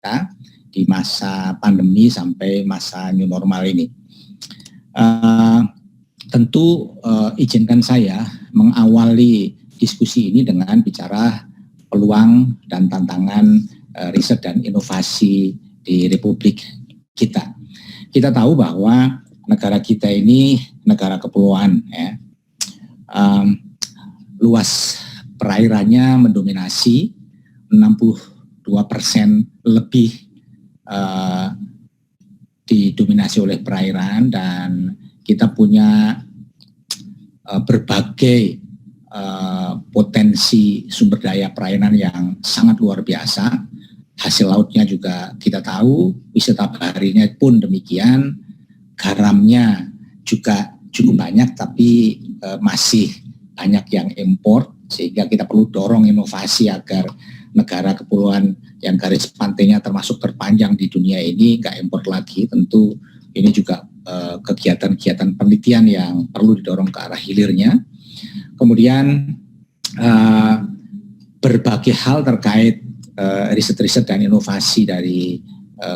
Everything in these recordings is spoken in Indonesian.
kita di masa pandemi sampai masa new normal ini. Tentu izinkan saya mengawali diskusi ini dengan bicara peluang dan tantangan riset dan inovasi di Republik kita. Kita tahu bahwa negara kita ini negara kepulauan, ya. Luas perairannya mendominasi 62% lebih didominasi oleh perairan, dan kita punya berbagai potensi sumber daya perairan yang sangat luar biasa. Hasil lautnya juga kita tahu, wisata baharinya pun demikian, garamnya juga cukup banyak, tapi masih banyak yang impor, sehingga kita perlu dorong inovasi agar negara kepulauan yang garis pantainya termasuk terpanjang di dunia ini nggak impor lagi. Tentu ini juga kegiatan-kegiatan penelitian yang perlu didorong ke arah hilirnya. Kemudian berbagai hal terkait riset-riset dan inovasi dari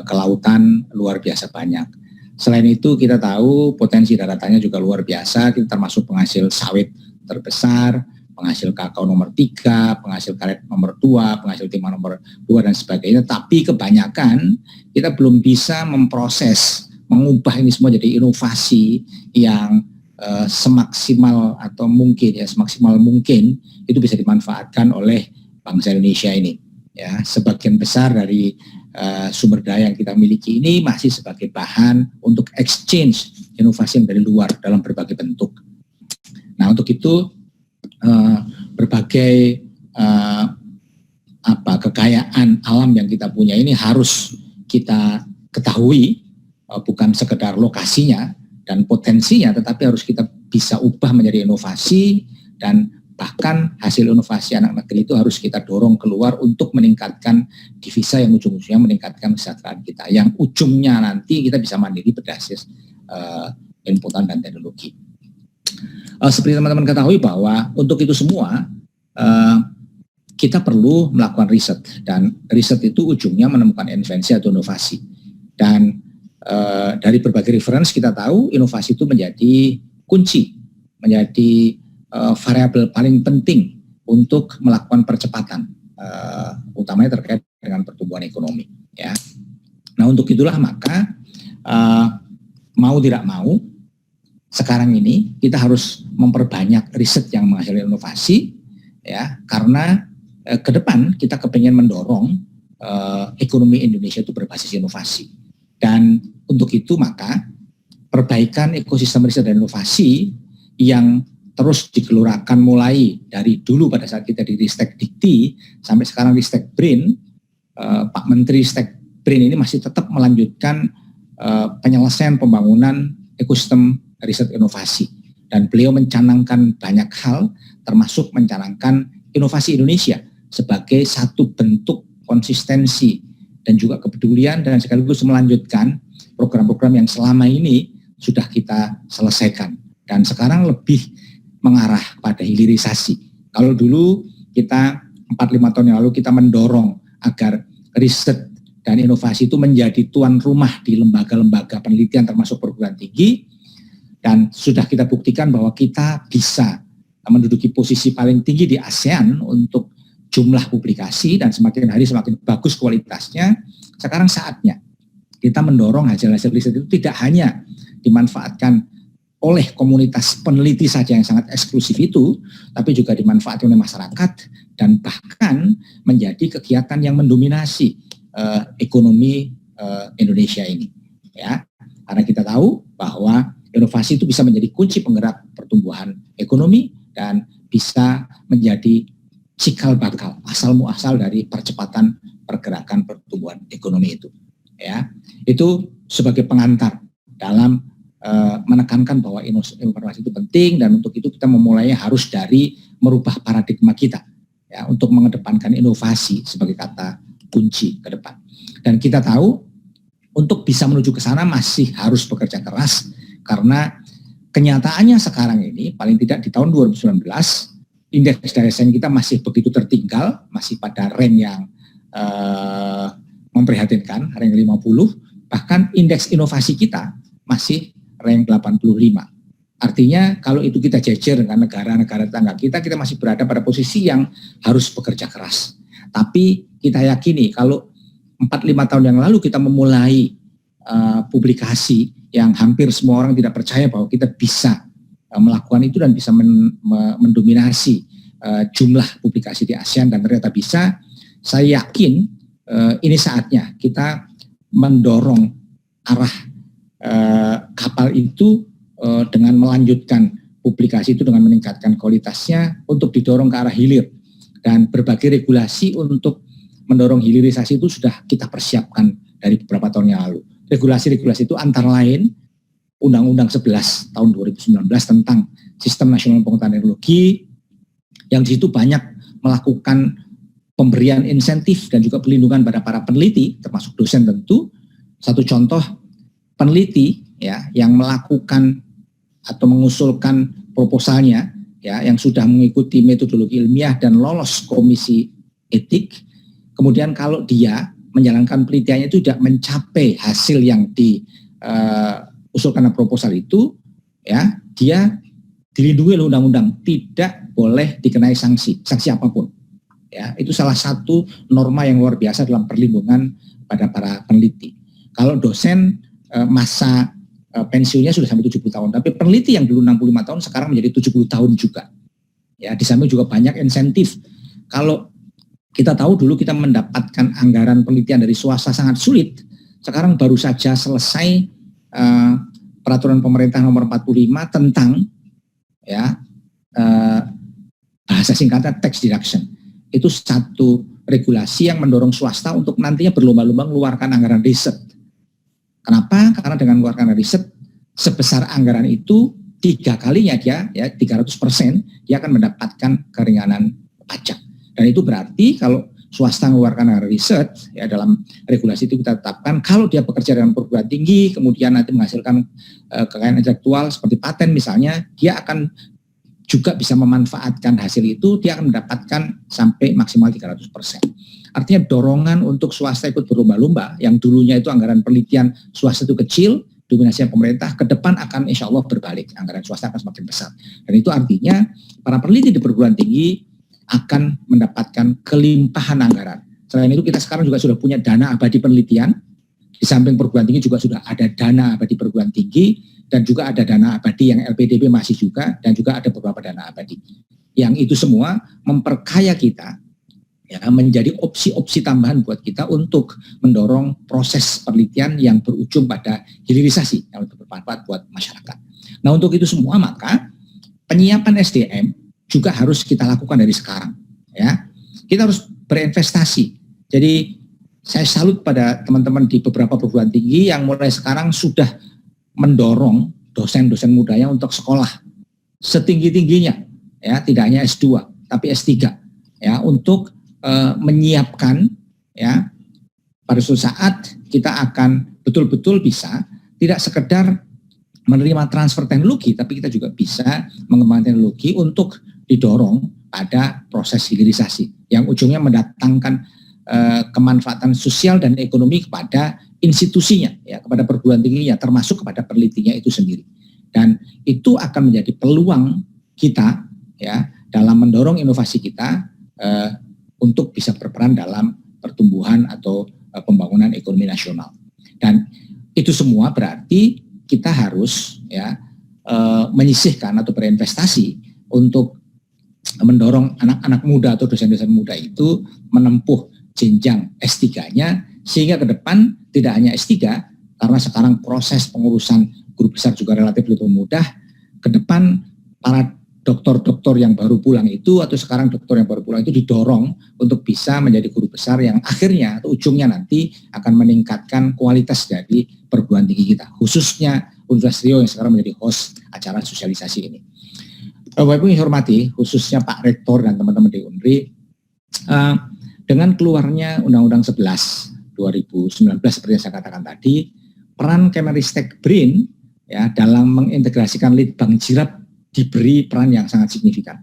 kelautan luar biasa banyak. Selain itu kita tahu potensi daratannya juga luar biasa, kita termasuk penghasil sawit terbesar, penghasil kakao nomor 3, penghasil karet nomor 2, penghasil timah nomor 2 dan sebagainya. Tapi kebanyakan kita belum bisa memproses, mengubah ini semua jadi inovasi yang semaksimal atau mungkin ya semaksimal mungkin itu bisa dimanfaatkan oleh bangsa Indonesia ini. Ya, sebagian besar dari sumber daya yang kita miliki ini masih sebagai bahan untuk exchange inovasi yang dari luar dalam berbagai bentuk. Nah, untuk itu berbagai kekayaan alam yang kita punya ini harus kita ketahui, bukan sekedar lokasinya dan potensinya, tetapi harus kita bisa ubah menjadi inovasi, dan bahkan hasil inovasi anak negeri itu harus kita dorong keluar untuk meningkatkan divisa yang ujung-ujungnya meningkatkan kesejahteraan kita, yang ujungnya nanti kita bisa mandiri berbasis inputan dan teknologi. Seperti teman-teman ketahui bahwa untuk itu semua kita perlu melakukan riset, dan riset itu ujungnya menemukan invensi atau inovasi. Dan dari berbagai referensi kita tahu inovasi itu menjadi kunci, menjadi variabel paling penting untuk melakukan percepatan, utamanya terkait dengan pertumbuhan ekonomi. Ya. Nah, untuk itulah maka mau tidak mau sekarang ini kita harus memperbanyak riset yang menghasilkan inovasi, ya, karena ke depan kita kepengen mendorong ekonomi Indonesia itu berbasis inovasi. Dan untuk itu maka perbaikan ekosistem riset dan inovasi yang terus digelurakan mulai dari dulu pada saat kita di Ristek Dikti sampai sekarang Ristek BRIN, Pak Menteri Ristek BRIN ini masih tetap melanjutkan penyelesaian pembangunan ekosistem riset inovasi, dan beliau mencanangkan banyak hal termasuk mencanangkan inovasi Indonesia sebagai satu bentuk konsistensi dan juga kepedulian, dan sekaligus melanjutkan program-program yang selama ini sudah kita selesaikan dan sekarang lebih mengarah pada hilirisasi. Kalau dulu kita 4-5 tahun yang lalu kita mendorong agar riset dan inovasi itu menjadi tuan rumah di lembaga-lembaga penelitian termasuk perguruan tinggi, dan sudah kita buktikan bahwa kita bisa menduduki posisi paling tinggi di ASEAN untuk jumlah publikasi, dan semakin hari semakin bagus kualitasnya. Sekarang saatnya kita mendorong hasil-hasil riset itu tidak hanya dimanfaatkan oleh komunitas peneliti saja yang sangat eksklusif itu, tapi juga dimanfaatkan oleh masyarakat dan bahkan menjadi kegiatan yang mendominasi ekonomi Indonesia ini. Ya, karena kita tahu bahwa inovasi itu bisa menjadi kunci penggerak pertumbuhan ekonomi dan bisa menjadi cikal bakal, asal muasal dari percepatan pergerakan pertumbuhan ekonomi itu. Ya, itu sebagai pengantar dalam menekankan bahwa informasi itu penting, dan untuk itu kita memulainya harus dari merubah paradigma kita, ya, untuk mengedepankan inovasi sebagai kata kunci ke depan. Dan kita tahu untuk bisa menuju ke sana masih harus bekerja keras, karena kenyataannya sekarang ini paling tidak di tahun 2019 indeks daya saing kita masih begitu tertinggal, masih pada rank yang memprihatinkan, rank 50, bahkan indeks inovasi kita masih rank 85. Artinya kalau itu kita jejer dengan negara-negara tetangga kita masih berada pada posisi yang harus bekerja keras. Tapi kita yakini kalau 4-5 tahun yang lalu kita memulai publikasi yang hampir semua orang tidak percaya bahwa kita bisa melakukan itu dan bisa mendominasi jumlah publikasi di ASEAN dan ternyata bisa, saya yakin ini saatnya kita mendorong arah kapal itu dengan melanjutkan publikasi itu dengan meningkatkan kualitasnya untuk didorong ke arah hilir, dan berbagai regulasi untuk mendorong hilirisasi itu sudah kita persiapkan dari beberapa tahun yang lalu. Regulasi-regulasi itu antara lain Undang-Undang 11 tahun 2019 tentang Sistem Nasional Pengetahuan Teknologi, yang di situ banyak melakukan pemberian insentif dan juga pelindungan pada para peneliti, termasuk dosen tentu. Satu contoh, peneliti ya yang melakukan atau mengusulkan proposalnya ya yang sudah mengikuti metodologi ilmiah dan lolos komisi etik, kemudian kalau dia menjalankan penelitiannya itu tidak mencapai hasil yang diusulkan proposal itu, ya dia dilindungi oleh undang-undang, tidak boleh dikenai sanksi apapun. Ya, itu salah satu norma yang luar biasa dalam perlindungan pada para peneliti. Kalau dosen masa pensiunnya sudah sampai 70 tahun, tapi peneliti yang dulu 65 tahun sekarang menjadi 70 tahun juga. Ya, di samping juga banyak insentif. Kalau kita tahu dulu kita mendapatkan anggaran penelitian dari swasta sangat sulit, sekarang baru saja selesai peraturan pemerintah nomor 45 tentang ya bahasa singkatnya tax deduction. Itu satu regulasi yang mendorong swasta untuk nantinya berlomba-lomba mengeluarkan anggaran riset. Kenapa? Karena dengan mengeluarkan riset sebesar anggaran itu 3 kalinya dia ya 300% dia akan mendapatkan keringanan pajak. Dan itu berarti kalau swasta mengeluarkan anggaran riset ya dalam regulasi itu kita tetapkan kalau dia bekerja dengan perguruan tinggi kemudian nanti menghasilkan kekayaan intelektual seperti paten misalnya, dia akan juga bisa memanfaatkan hasil itu, dia akan mendapatkan sampai maksimal 300%. Artinya dorongan untuk swasta ikut berlomba-lomba, yang dulunya itu anggaran penelitian swasta itu kecil, dominasinya pemerintah, ke depan akan insya Allah berbalik, anggaran swasta akan semakin besar. Dan itu artinya para peneliti di perguruan tinggi akan mendapatkan kelimpahan anggaran. Selain itu kita sekarang juga sudah punya dana abadi penelitian, di samping perguruan tinggi juga sudah ada dana abadi perguruan tinggi, dan juga ada dana abadi yang LPDP masih juga, dan juga ada beberapa dana abadi. Yang itu semua memperkaya kita, ya, menjadi opsi-opsi tambahan buat kita untuk mendorong proses penelitian yang berujung pada hilirisasi yang lebih bermanfaat buat masyarakat. Nah untuk itu semua maka penyiapan SDM juga harus kita lakukan dari sekarang. Ya, kita harus berinvestasi. Jadi saya salut pada teman-teman di beberapa perguruan tinggi yang mulai sekarang sudah mendorong dosen-dosen mudanya untuk sekolah setinggi-tingginya, ya tidak hanya S2 tapi S3, ya untuk menyiapkan ya pada suatu saat kita akan betul-betul bisa tidak sekedar menerima transfer teknologi, tapi kita juga bisa mengembangkan teknologi untuk didorong pada proses hilirisasi yang ujungnya mendatangkan kemanfaatan sosial dan ekonomi kepada institusinya, ya, kepada perguruan tingginya, termasuk kepada penelitinya itu sendiri. Dan itu akan menjadi peluang kita, ya, dalam mendorong inovasi kita untuk bisa berperan dalam pertumbuhan atau pembangunan ekonomi nasional. Dan itu semua berarti kita harus ya menyisihkan atau berinvestasi untuk mendorong anak-anak muda atau dosen-dosen muda itu menempuh jenjang S3-nya, sehingga ke depan tidak hanya S3, karena sekarang proses pengurusan guru besar juga relatif lebih mudah, ke depan para doktor-doktor yang baru pulang itu, atau sekarang doktor yang baru pulang itu didorong untuk bisa menjadi guru besar yang akhirnya atau ujungnya nanti akan meningkatkan kualitas dari perguruan tinggi kita, khususnya Universitas Riau yang sekarang menjadi host acara sosialisasi ini. Bapak Ibu yang hormati, khususnya Pak Rektor dan teman-teman di UNRI, dengan keluarnya Undang-Undang 11 2019 seperti yang saya katakan tadi, peran Kemenristek BRIN ya dalam mengintegrasikan Litbang Jirap diberi peran yang sangat signifikan.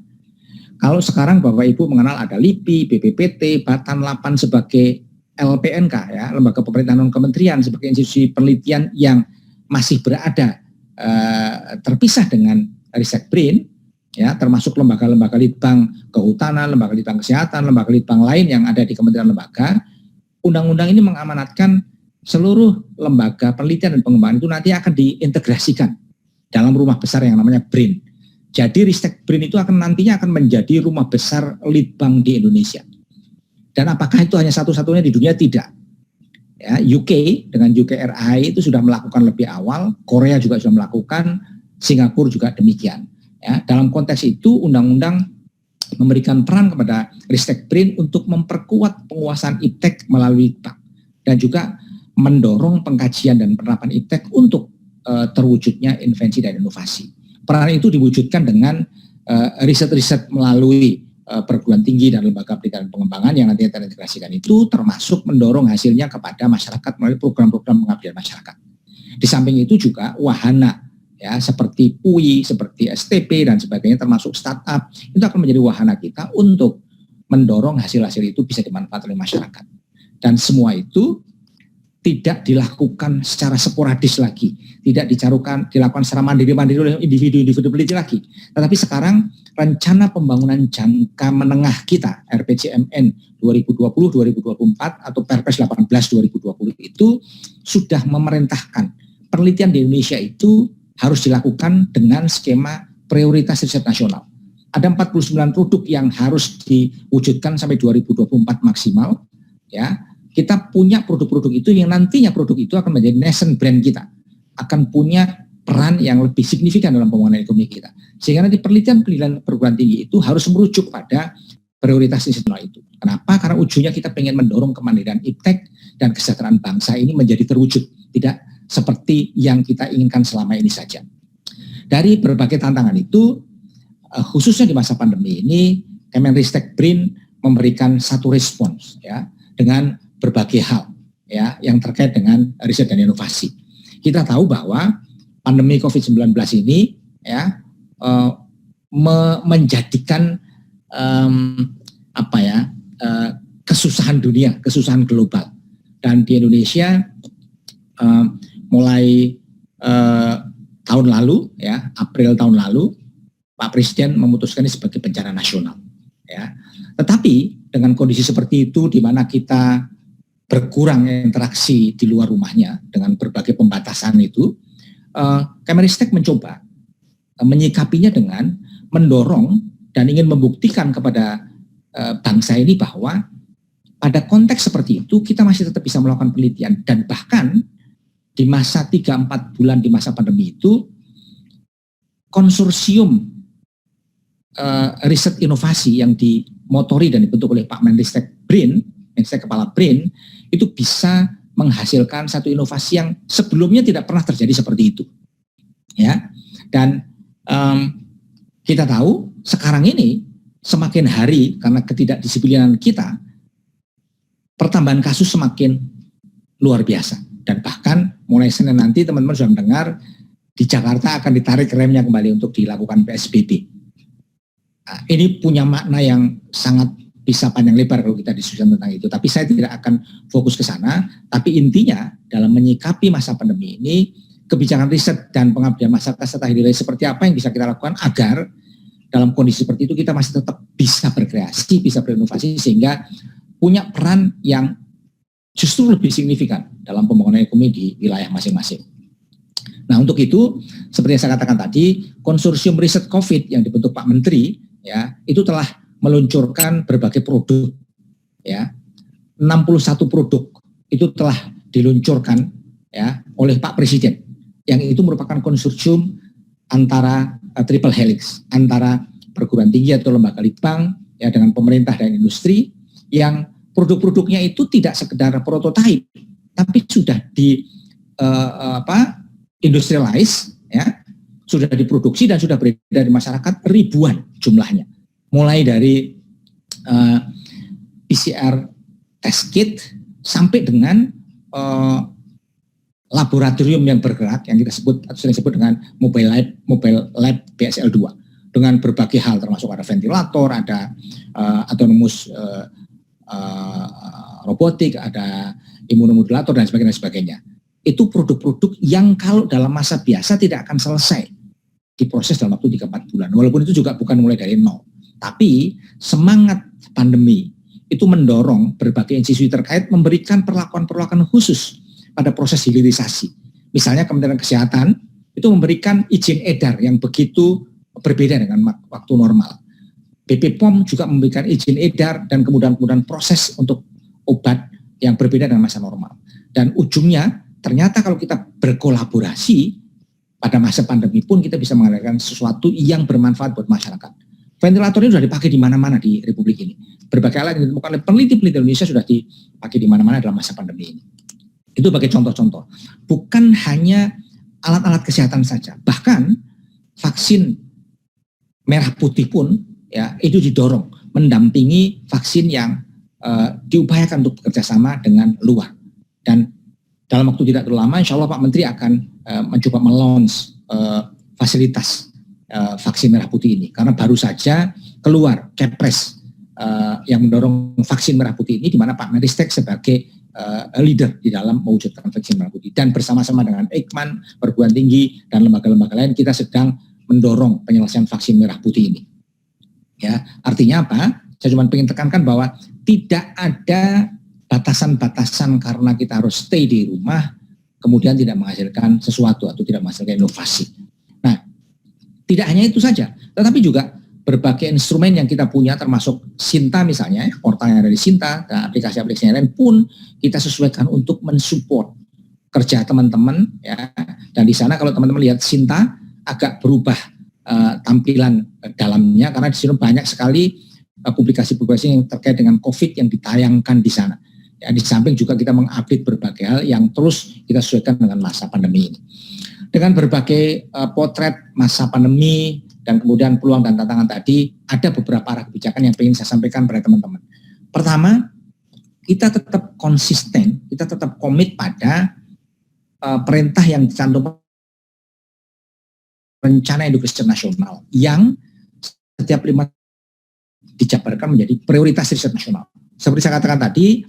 Kalau sekarang Bapak Ibu mengenal ada LIPI, BPPT, Batan 8 sebagai LPNK ya, lembaga pemerintahan non kementerian sebagai institusi penelitian yang masih berada terpisah dengan Ristekbrin ya, termasuk lembaga-lembaga litbang kehutanan, lembaga litbang kesehatan, lembaga litbang lain yang ada di kementerian lembaga. Undang-undang ini mengamanatkan seluruh lembaga penelitian dan pengembangan itu nanti akan diintegrasikan dalam rumah besar yang namanya BRIN. Jadi Ristekbrin itu nantinya akan menjadi rumah besar litbang di Indonesia. Dan apakah itu hanya satu-satunya di dunia? Tidak. Ya, UK dengan UKRI itu sudah melakukan lebih awal, Korea juga sudah melakukan, Singapura juga demikian. Ya, dalam konteks itu undang-undang memberikan peran kepada Ristekbrin untuk memperkuat penguasaan iptek melalui bank dan juga mendorong pengkajian dan penerapan iptek untuk terwujudnya invensi dan inovasi. Peran itu diwujudkan dengan riset-riset melalui perguruan tinggi dan lembaga pendidikan pengembangan yang nantinya terintegrasikan itu, termasuk mendorong hasilnya kepada masyarakat melalui program-program pengabdian masyarakat. Di samping itu juga wahana ya seperti PUI, seperti STP dan sebagainya, termasuk startup, itu akan menjadi wahana kita untuk mendorong hasil-hasil itu bisa dimanfaatkan oleh masyarakat. Dan semua itu tidak dilakukan secara sporadis lagi, tidak dilakukan secara mandiri-mandiri oleh individu-individu peneliti lagi. Tetapi sekarang rencana pembangunan jangka menengah kita RPJMN 2020-2024 atau Perpres 18/2020 itu sudah memerintahkan penelitian di Indonesia itu harus dilakukan dengan skema prioritas riset nasional. Ada 49 produk yang harus diwujudkan sampai 2024 maksimal ya. Kita punya produk-produk itu yang nantinya produk itu akan menjadi nation brand kita, akan punya peran yang lebih signifikan dalam pembangunan ekonomi kita. Sehingga nanti penelitian perguruan tinggi itu harus merujuk pada prioritas nasional itu. Kenapa? Karena ujungnya kita pengen mendorong kemandirian iptek dan kesejahteraan bangsa ini menjadi terwujud, tidak seperti yang kita inginkan selama ini saja. Dari berbagai tantangan itu, khususnya di masa pandemi ini, Kemenristekbrin memberikan satu respons ya dengan berbagai hal ya yang terkait dengan riset dan inovasi. Kita tahu bahwa pandemi COVID-19 ini ya menjadikan kesusahan dunia, kesusahan global. Dan di Indonesia mulai tahun lalu ya, April tahun lalu Pak Presiden memutuskan ini sebagai bencana nasional ya. Tetapi dengan kondisi seperti itu di mana kita berkurang interaksi di luar rumahnya dengan berbagai pembatasan itu, Kemenristek mencoba menyikapinya dengan mendorong dan ingin membuktikan kepada bangsa ini bahwa pada konteks seperti itu kita masih tetap bisa melakukan penelitian, dan bahkan di masa 3-4 bulan di masa pandemi itu konsorsium riset inovasi yang dimotori dan dibentuk oleh Pak Menristek Kepala BRIN itu bisa menghasilkan satu inovasi yang sebelumnya tidak pernah terjadi seperti itu ya. Dan kita tahu sekarang ini semakin hari karena ketidakdisiplinan kita, pertambahan kasus semakin luar biasa, dan bahkan mulai Senin nanti teman-teman sudah mendengar di Jakarta akan ditarik remnya kembali untuk dilakukan PSBB. Nah, ini punya makna yang sangat bisa panjang lebar kalau kita diskusikan tentang itu, tapi saya tidak akan fokus ke sana. Tapi intinya dalam menyikapi masa pandemi ini, kebijakan riset dan pengabdian masyarakat serta nilai seperti apa yang bisa kita lakukan agar dalam kondisi seperti itu kita masih tetap bisa berkreasi, bisa berinovasi, sehingga punya peran yang justru lebih signifikan dalam pembangunan ekonomi di wilayah masing-masing. Nah, untuk itu seperti yang saya katakan tadi, konsorsium riset COVID yang dibentuk Pak Menteri ya, itu telah meluncurkan berbagai produk ya. 61 produk itu telah diluncurkan ya oleh Pak Presiden, yang itu merupakan konsorsium antara triple helix, antara perguruan tinggi atau lembaga litbang ya dengan pemerintah dan industri, yang produk-produknya itu tidak sekedar prototipe tapi sudah di industrialize ya, sudah diproduksi dan sudah beredar di masyarakat ribuan jumlahnya. Mulai dari PCR test kit sampai dengan laboratorium yang bergerak yang kita sebut atau sering sebut dengan mobile lab BSL2, dengan berbagai hal termasuk ada ventilator, ada autonomous robotik, ada imunomodulator dan sebagainya. Itu produk-produk yang kalau dalam masa biasa tidak akan selesai diproses dalam waktu 3-4 bulan. Walaupun itu juga bukan mulai dari nol. Tapi semangat pandemi itu mendorong berbagai institusi terkait memberikan perlakuan-perlakuan khusus pada proses hilirisasi. Misalnya Kementerian Kesehatan itu memberikan izin edar yang begitu berbeda dengan waktu normal. BP POM juga memberikan izin edar dan kemudian proses untuk obat yang berbeda dengan masa normal. Dan ujungnya ternyata kalau kita berkolaborasi pada masa pandemi pun kita bisa menghasilkan sesuatu yang bermanfaat buat masyarakat. Ventilator ini sudah dipakai di mana-mana di Republik ini. Berbagai alat yang ditemukan oleh peneliti-peneliti Indonesia sudah dipakai di mana-mana dalam masa pandemi ini. Itu sebagai contoh-contoh. Bukan hanya alat-alat kesehatan saja, bahkan vaksin merah putih pun ya itu didorong mendampingi vaksin yang diupayakan untuk bekerjasama dengan luar. Dan dalam waktu tidak terlalu lama, insya Allah Pak Menteri akan mencoba melaunch fasilitas vaksin merah putih ini. Karena baru saja keluar Kepres yang mendorong vaksin merah putih ini, di mana Pak Menristek sebagai leader di dalam mewujudkan vaksin merah putih. Dan bersama-sama dengan Eijkman, perguruan tinggi, dan lembaga-lembaga lain, kita sedang mendorong penyelesaian vaksin merah putih ini. Ya, artinya apa? Saya cuma ingin tekankan bahwa tidak ada batasan-batasan karena kita harus stay di rumah, kemudian tidak menghasilkan sesuatu atau tidak menghasilkan inovasi. Nah, tidak hanya itu saja, tetapi juga berbagai instrumen yang kita punya, termasuk Sinta misalnya, portal yang ada di Sinta, dan aplikasi-aplikasi yang lain pun kita sesuaikan untuk mensupport kerja teman-teman. Ya. Dan di sana kalau teman-teman lihat Sinta agak berubah tampilan dalamnya, karena di sini banyak sekali publikasi-publikasi yang terkait dengan COVID yang ditayangkan di sana. Ya, di samping juga kita mengupdate berbagai hal yang terus kita sesuaikan dengan masa pandemi ini. Dengan berbagai potret masa pandemi dan kemudian peluang dan tantangan tadi, ada beberapa arah kebijakan yang ingin saya sampaikan pada teman-teman. Pertama, kita tetap konsisten, kita tetap komit pada perintah yang dicantumkan rencana edukasi nasional yang setiap 5 dijabarkan menjadi prioritas riset nasional. Seperti saya katakan tadi,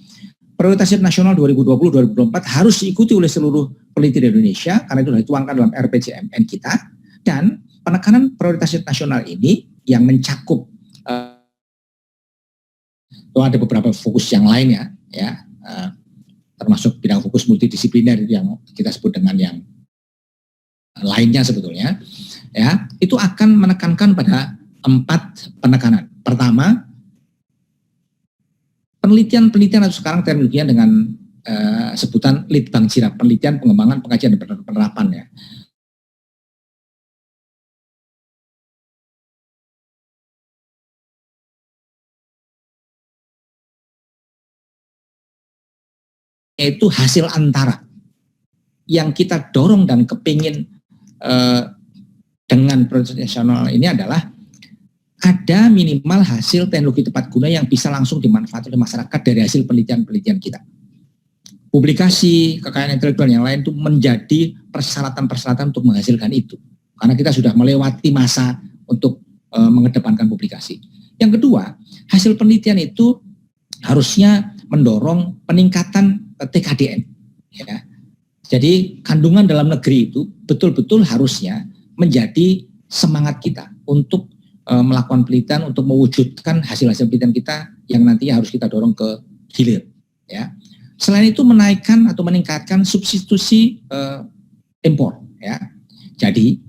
prioritas riset nasional 2020-2024 harus diikuti oleh seluruh peneliti di Indonesia karena itu sudah dituangkan dalam RPJMN kita, dan penekanan prioritas riset nasional ini yang mencakup ada beberapa fokus yang lainnya ya, termasuk bidang fokus multidisipliner yang kita sebut dengan yang lainnya sebetulnya ya, itu akan menekankan pada 4 penekanan. Pertama, penelitian atau sekarang terminologinya dengan sebutan Litbang Jirap, penelitian, pengembangan, pengajian, dan penerapan ya. Itu hasil antara yang kita dorong dan kepingin dengan prioritas nasional ini adalah ada minimal hasil teknologi tepat guna yang bisa langsung dimanfaatkan oleh masyarakat dari hasil penelitian-penelitian kita. Publikasi, kekayaan intelektual yang lain itu menjadi persyaratan-persyaratan untuk menghasilkan itu. Karena kita sudah melewati masa untuk mengedepankan publikasi. Yang kedua, hasil penelitian itu harusnya mendorong peningkatan TKDN. Ya. Jadi kandungan dalam negeri itu betul-betul harusnya menjadi semangat kita untuk melakukan penelitian, untuk mewujudkan hasil-hasil penelitian kita yang nantinya harus kita dorong ke hilir. Ya. Selain itu menaikkan atau meningkatkan substitusi impor. Ya. Jadi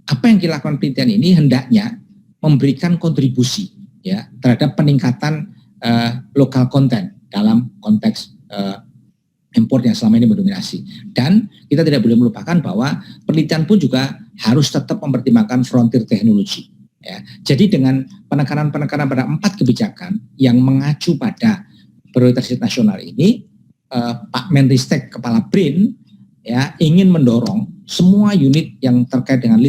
apa yang dilakukan penelitian ini hendaknya memberikan kontribusi ya terhadap peningkatan lokal konten dalam konteks impor yang selama ini mendominasi. Dan kita tidak boleh melupakan bahwa penelitian pun juga harus tetap mempertimbangkan frontier teknologi. Ya. Jadi dengan penekanan-penekanan pada 4 kebijakan yang mengacu pada prioritas nasional ini, Pak Menristek Kepala BRIN ya ingin mendorong semua unit yang terkait dengan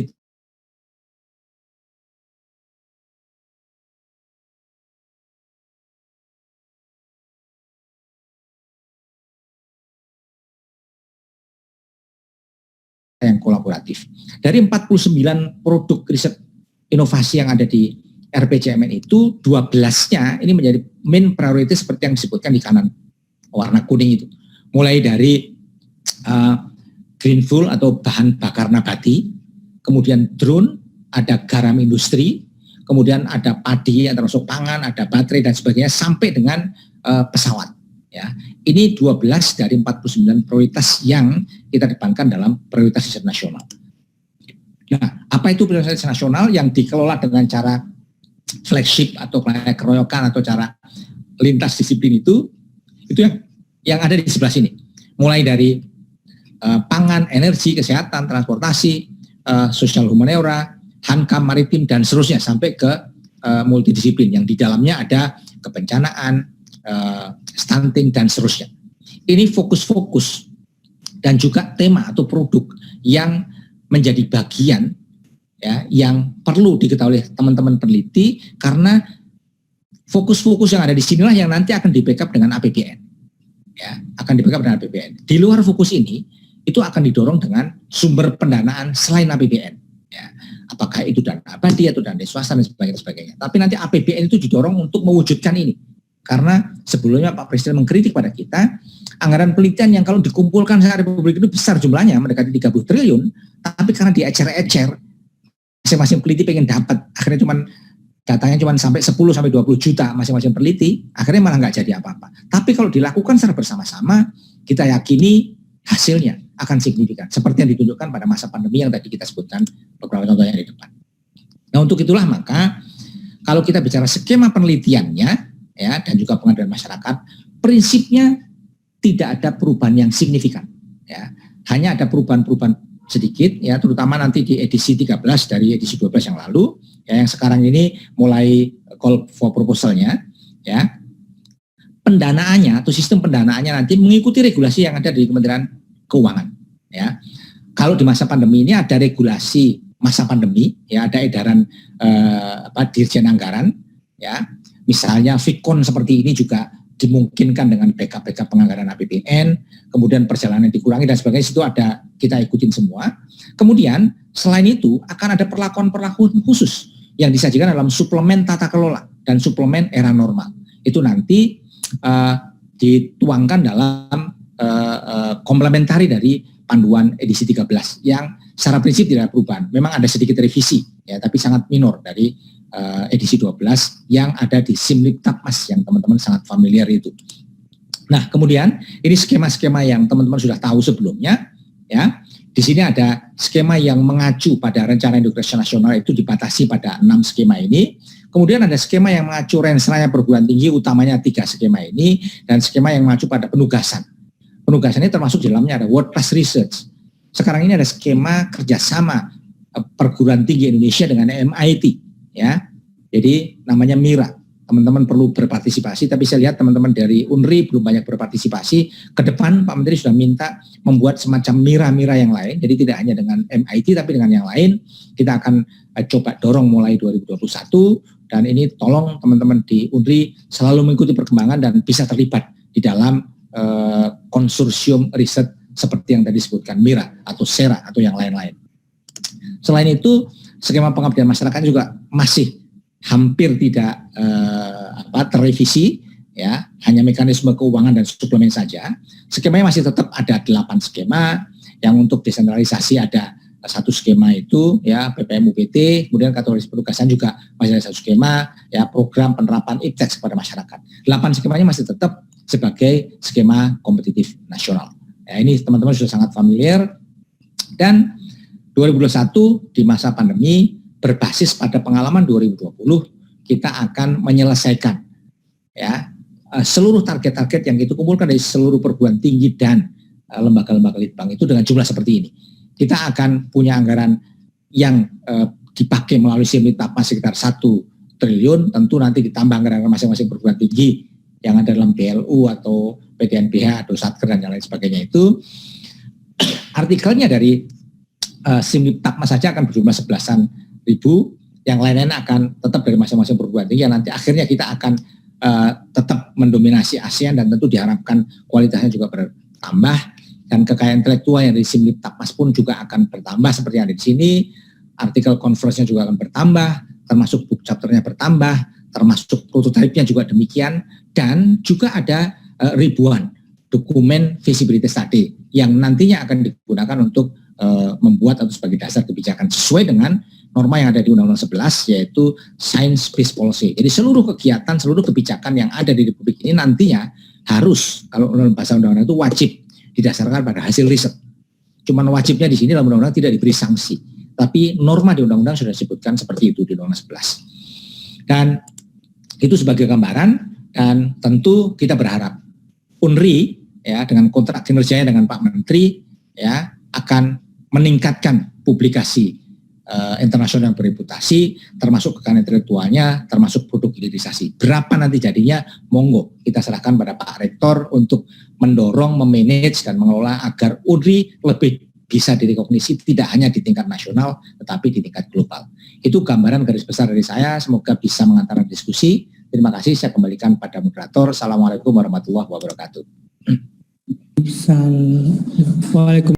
yang kolaboratif. Dari 49 produk riset inovasi yang ada di RPJMN itu 12-nya ini menjadi main priority seperti yang disebutkan di kanan warna kuning itu. Mulai dari green fuel atau bahan bakar nabati, kemudian drone, ada garam industri, kemudian ada padi yang termasuk pangan, ada baterai dan sebagainya, sampai dengan pesawat. Ya, ini 12 dari 49 prioritas yang kita depankan dalam prioritas riset nasional. Nah, apa itu prioritas riset nasional yang dikelola dengan cara flagship atau keroyokan atau cara lintas disiplin itu yang ada di sebelah sini. Mulai dari pangan, energi, kesehatan, transportasi, sosial humaniora, hankam, maritim, dan seterusnya sampai ke multidisiplin yang di dalamnya ada kebencanaan, stunting, dan seterusnya. Ini fokus-fokus dan juga tema atau produk yang menjadi bagian ya, yang perlu diketahui oleh teman-teman peneliti, karena fokus-fokus yang ada di sinilah yang nanti akan di-backup dengan APBN. Ya, akan di-backup dengan APBN. Di luar fokus ini, itu akan didorong dengan sumber pendanaan selain APBN. Ya, apakah itu dana abadi atau dana swasta dan sebagainya. Tapi nanti APBN itu didorong untuk mewujudkan ini. Karena sebelumnya Pak Presiden mengkritik pada kita, anggaran penelitian yang kalau dikumpulkan secara Republik itu besar jumlahnya, mendekati 30 triliun, tapi karena diecer-ecer, masing-masing peneliti pengen dapat, akhirnya datanya cuma sampai 10-20 juta masing-masing peneliti, akhirnya malah nggak jadi apa-apa. Tapi kalau dilakukan secara bersama-sama, kita yakini hasilnya akan signifikan, seperti yang ditunjukkan pada masa pandemi yang tadi kita sebutkan beberapa contohnya di depan. Nah, untuk itulah maka kalau kita bicara skema penelitiannya ya dan juga pengaduan masyarakat, prinsipnya tidak ada perubahan yang signifikan ya. Hanya ada perubahan-perubahan sedikit ya, terutama nanti di edisi 13 dari edisi 12 yang lalu ya, yang sekarang ini mulai call for proposal-nya ya. Pendanaannya atau sistem pendanaannya nanti mengikuti regulasi yang ada di Kementerian Keuangan ya. Kalau di masa pandemi ini ada regulasi masa pandemi ya, ada edaran Dirjen Anggaran ya. Misalnya Fikon seperti ini juga dimungkinkan dengan backup penganggaran APBN, kemudian perjalanan dikurangi dan sebagainya, itu ada, kita ikutin semua. Kemudian selain itu akan ada perlakuan-perlakuan khusus yang disajikan dalam suplemen tata kelola dan suplemen era normal. Itu nanti dituangkan dalam komplementari dari panduan edisi 13 yang secara prinsip tidak ada perubahan. Memang ada sedikit revisi ya, tapi sangat minor dari edisi 12 yang ada di Simliptakmas yang teman-teman sangat familiar itu. Nah, kemudian ini skema-skema yang teman-teman sudah tahu sebelumnya ya. Di sini ada skema yang mengacu pada rencana edukasi nasional, itu dibatasi pada 6 skema ini. Kemudian ada skema yang mengacu rencananya perguruan tinggi, utamanya 3 skema ini, dan skema yang mengacu pada penugasan. Penugasan ini termasuk di dalamnya ada World Class Research. Sekarang ini ada skema kerjasama perguruan tinggi Indonesia dengan MIT. Ya, jadi namanya MIRA. Teman-teman perlu berpartisipasi, tapi saya lihat teman-teman dari UNRI belum banyak berpartisipasi. Ke depan Pak Menteri sudah minta membuat semacam MIRA-MIRA yang lain, jadi tidak hanya dengan MIT tapi dengan yang lain. Kita akan coba dorong mulai 2021, dan ini tolong teman-teman di UNRI selalu mengikuti perkembangan dan bisa terlibat di dalam konsorsium riset seperti yang tadi disebutkan MIRA atau SERA atau yang lain-lain. Selain itu, skema pengabdian masyarakat juga masih hampir tidak terrevisi ya, hanya mekanisme keuangan dan suplemen saja. Skemanya masih tetap ada 8 skema, yang untuk desentralisasi ada 1 skema itu ya, PPM UPT, kemudian kategori penugasan juga masih ada 1 skema ya, program penerapan IPTEX kepada masyarakat. 8 skemanya masih tetap sebagai skema kompetitif nasional. Ya, ini teman-teman sudah sangat familiar. Dan 2021 di masa pandemi berbasis pada pengalaman 2020, kita akan menyelesaikan ya seluruh target-target yang kita kumpulkan dari seluruh perguruan tinggi dan lembaga-lembaga litbang itu dengan jumlah seperti ini. Kita akan punya anggaran yang dipakai melalui Simliptakmas sekitar 1 triliun, tentu nanti ditambah anggaran masing-masing perguruan tinggi yang ada dalam BLU atau PTNBH atau Satker dan yang lain sebagainya itu. Artikelnya dari Simliptakmas saja akan berjumlah 11-an ribu, yang lain-lain akan tetap dari masing-masing perguruan tinggi, yang nanti akhirnya kita akan tetap mendominasi ASEAN dan tentu diharapkan kualitasnya juga bertambah, dan kekayaan intelektual yang dari Simliptakmas pun juga akan bertambah seperti yang ada di sini. Artikel conference-nya juga akan bertambah, termasuk book chapternya bertambah, termasuk prototipe-nya juga demikian, dan juga ada ribuan dokumen feasibility study yang nantinya akan digunakan untuk membuat atau sebagai dasar kebijakan sesuai dengan norma yang ada di Undang-Undang 11, yaitu Science Based Policy. Jadi seluruh kegiatan, seluruh kebijakan yang ada di Republik ini nantinya harus, kalau bahasa undang-undang itu wajib didasarkan pada hasil riset. Cuman wajibnya di sini dalam undang-undang tidak diberi sanksi, tapi norma di undang-undang sudah disebutkan seperti itu di Undang-Undang 11. Dan itu sebagai gambaran, dan tentu kita berharap UNRI ya dengan kontrak kinerjanya dengan Pak Menteri ya akan meningkatkan publikasi internasional yang bereputasi, termasuk kekayaan intelektualnya, termasuk produk hilirisasi. Berapa nanti jadinya, monggo kita serahkan pada Pak Rektor untuk mendorong, memanage, dan mengelola agar UNRI lebih bisa direkognisi tidak hanya di tingkat nasional, tetapi di tingkat global. Itu gambaran garis besar dari saya, semoga bisa mengantarkan diskusi. Terima kasih, saya kembalikan pada moderator. Assalamualaikum warahmatullahi wabarakatuh. Waalaikumsalam.